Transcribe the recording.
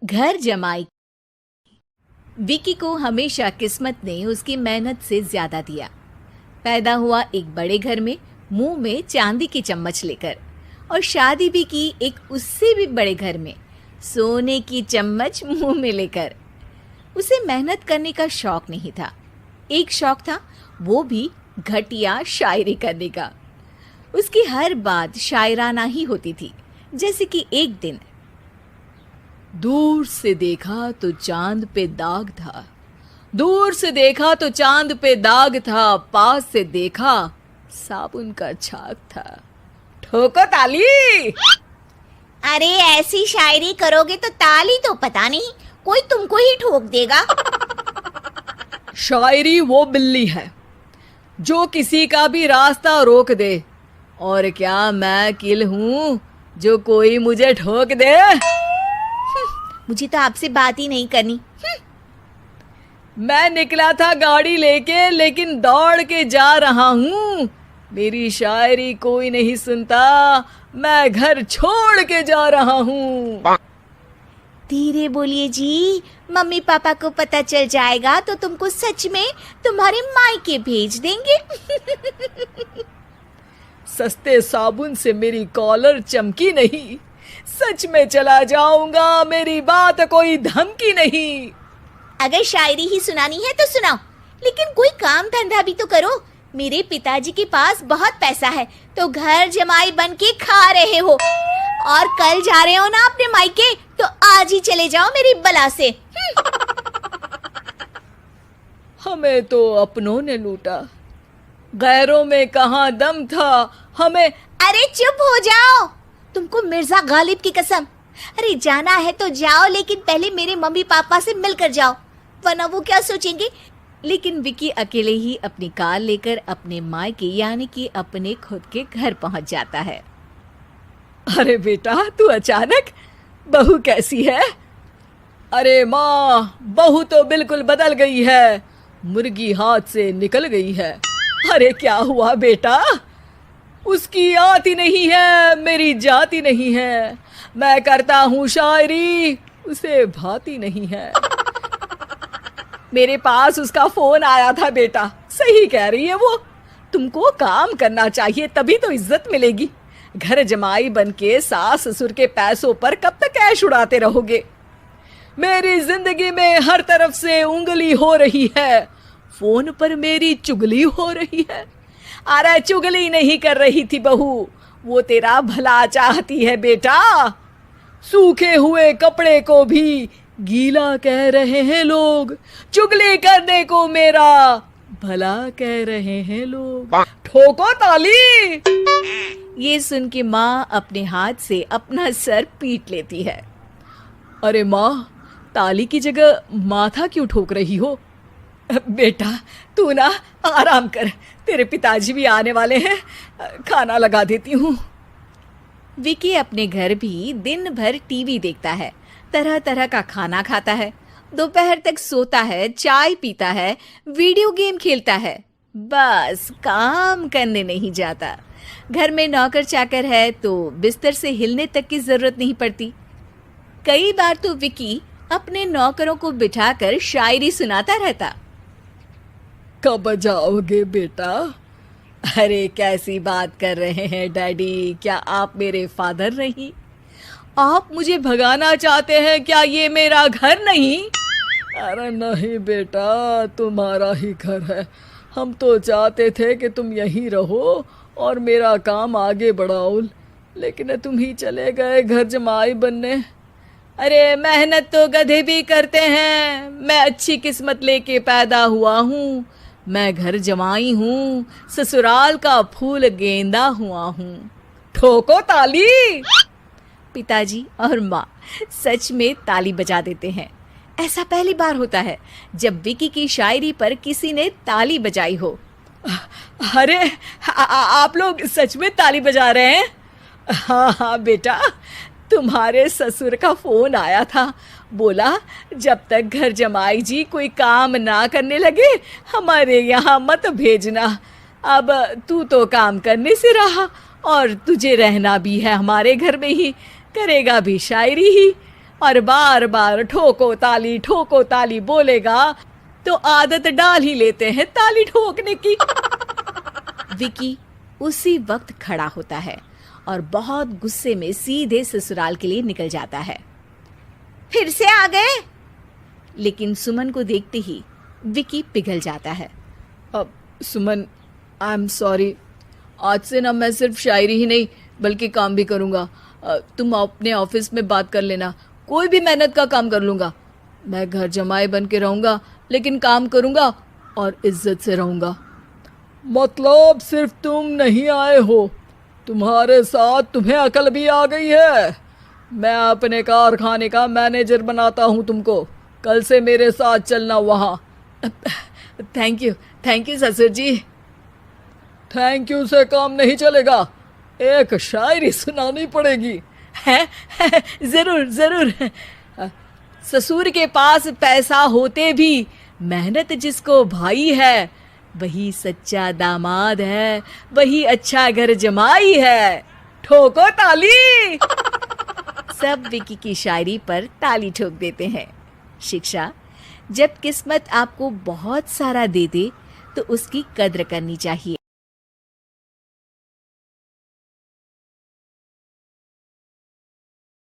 घर जमाई। विकी को हमेशा किस्मत ने उसकी मेहनत से ज्यादा दिया। पैदा हुआ एक बड़े घर में, मुंह में चांदी की चम्मच लेकर, और शादी भी की एक उससे भी बड़े घर में, सोने की चम्मच मुंह में लेकर। उसे मेहनत करने का शौक नहीं था। एक शौक था, वो भी घटिया शायरी करने का। उसकी हर बात शायराना ही होती थी। जैसे कि एक दिन, दूर से देखा तो चांद पे दाग था, दूर से देखा तो चांद पे दाग था, पास से देखा साबुन का छाग था। ठोको ताली। अरे ऐसी शायरी करोगे तो ताली तो पता नहीं, कोई तुमको ही ठोक देगा। शायरी वो बिल्ली है जो किसी का भी रास्ता रोक दे, और क्या मैं किल हूं जो कोई मुझे ठोक दे। मुझे तो आपसे बात ही नहीं करनी। मैं निकला था गाड़ी लेके, लेकिन दौड़ के जा रहा हूँ। मेरी शायरी कोई नहीं सुनता, मैं घर छोड़ के जा रहा हूँ। धीरे बोलिए जी, मम्मी पापा को पता चल जाएगा तो तुमको सच में तुम्हारे मायके भेज देंगे। सस्ते साबुन से मेरी कॉलर चमकी नहीं, सच में चला जाऊंगा, मेरी बात कोई धमकी नहीं। अगर शायरी ही सुनानी है तो सुनाओ, लेकिन कोई काम धंधा भी तो करो। मेरे पिताजी के पास बहुत पैसा है, तो घर जमाई बन के खा रहे हो, और कल जा रहे हो ना अपने मायके, तो आज ही चले जाओ मेरी बला से। हमें तो अपनों ने लूटा, गैरों में कहाँ दम था हमें। अरे चुप हो जाओ, तुमको मिर्जा गालिब की कसम। अरे जाना है तो जाओ, लेकिन पहले मेरे मम्मी पापा से मिलकर जाओ, वरना वो क्या सोचेंगे। लेकिन विकी अकेले ही अपनी कार लेकर अपने मायके यानी कि अपने खुद के घर पहुंच जाता है। अरे बेटा, तू अचानक, बहू कैसी है? अरे माँ, बहू तो बिल्कुल बदल गई है, मुर्गी हाथ से निकल गई है। अरे क्या हुआ बेटा? उसकी आती नहीं है, मेरी जाती नहीं है। मैं करता हूँ शायरी, उसे भाती नहीं है। मेरे पास उसका फोन आया था बेटा, सही कह रही है वो। तुमको काम करना चाहिए, तभी तो इज्जत मिलेगी। घर जमाई बनके सास ससुर के पैसों पर कब तक ऐश उड़ाते रहोगे? मेरी जिंदगी में हर तरफ से उंगली हो रही है, फोन पर मेरी चुगली हो रही है। अरे चुगली नहीं कर रही थी बहू, वो तेरा भला चाहती है बेटा। सूखे हुए कपड़े को भी गीला कह रहे हैं लोग, चुगली करने को मेरा भला कह रहे हैं लोग। ठोको ताली। ये सुन के माँ अपने हाथ से अपना सर पीट लेती है। अरे माँ, ताली की जगह माथा क्यों ठोक रही हो? बेटा तू ना आराम कर, तेरे पिताजी भी आने वाले हैं, खाना लगा देती हूँ। विकी अपने घर भी दिन भर टीवी देखता है, तरह तरह का खाना खाता है, दोपहर तक सोता है, चाय पीता है, वीडियो गेम खेलता है, बस काम करने नहीं जाता। घर में नौकर चाकर है तो बिस्तर से हिलने तक की जरूरत नहीं पड़ती। कई बार तो विकी अपने नौकरों को बिठाकर शायरी सुनाता रहता। कब जाओगे बेटा? अरे कैसी बात कर रहे हैं डैडी, क्या आप मेरे फादर नहीं? आप मुझे भगाना चाहते हैं क्या? ये मेरा घर नहीं। अरे नहीं बेटा, तुम्हारा ही घर है। हम तो चाहते थे कि तुम यहीं रहो और मेरा काम आगे बढ़ाओ, लेकिन तुम ही चले गए घर जमाई बनने। अरे मेहनत तो गधे भी करते हैं, मैं अच्छी किस्मत लेके पैदा हुआ हूँ, मैं घर जमाई हूँ, ससुराल का फूल गेंदा हुआ हूँ। ठोको ताली। पिताजी और माँ सच में ताली बजा देते हैं। ऐसा पहली बार होता है जब विकी की शायरी पर किसी ने ताली बजाई हो। अरे आप लोग सच में ताली बजा रहे हैं? हाँ हाँ बेटा, तुम्हारे ससुर का फोन आया था, बोला जब तक घर जमाई जी कोई काम ना करने लगे हमारे यहाँ मत भेजना। अब तू तो काम करने से रहा और तुझे रहना भी है हमारे घर में ही, करेगा भी शायरी ही। और बार बार ठोको ताली बोलेगा तो आदत डाल ही लेते हैं ताली ठोकने की। विकी उसी वक्त खड़ा होता है और बहुत गुस्से में सीधे ससुराल के लिए निकल जाता है। फिर से आ गए? लेकिन सुमन को देखते ही विकी पिघल जाता है। अब सुमन, आई एम सॉरी, आज से ना मैं सिर्फ शायरी ही नहीं बल्कि काम भी करूँगा। तुम अपने ऑफिस में बात कर लेना, कोई भी मेहनत का काम कर लूँगा। मैं घर जमाई बन के रहूँगा लेकिन काम करूँगा और इज्जत से रहूँगा। मतलब सिर्फ तुम नहीं आए हो, तुम्हारे साथ तुम्हें अकल भी आ गई है। मैं अपने कारखाने का मैनेजर बनाता हूँ तुमको, कल से मेरे साथ चलना वहाँ। थैंक यू ससुर जी। थैंक यू से काम नहीं चलेगा, एक शायरी सुनानी पड़ेगी। है? जरूर। ससुर के पास पैसा होते भी मेहनत जिसको भाई है, वही सच्चा दामाद है, वही अच्छा घर जमाई है। ठोको ताली। सब विकी की शायरी पर ताली ठोक देते हैं। शिक्षा: जब किस्मत आपको बहुत सारा दे दे तो उसकी कद्र करनी चाहिए।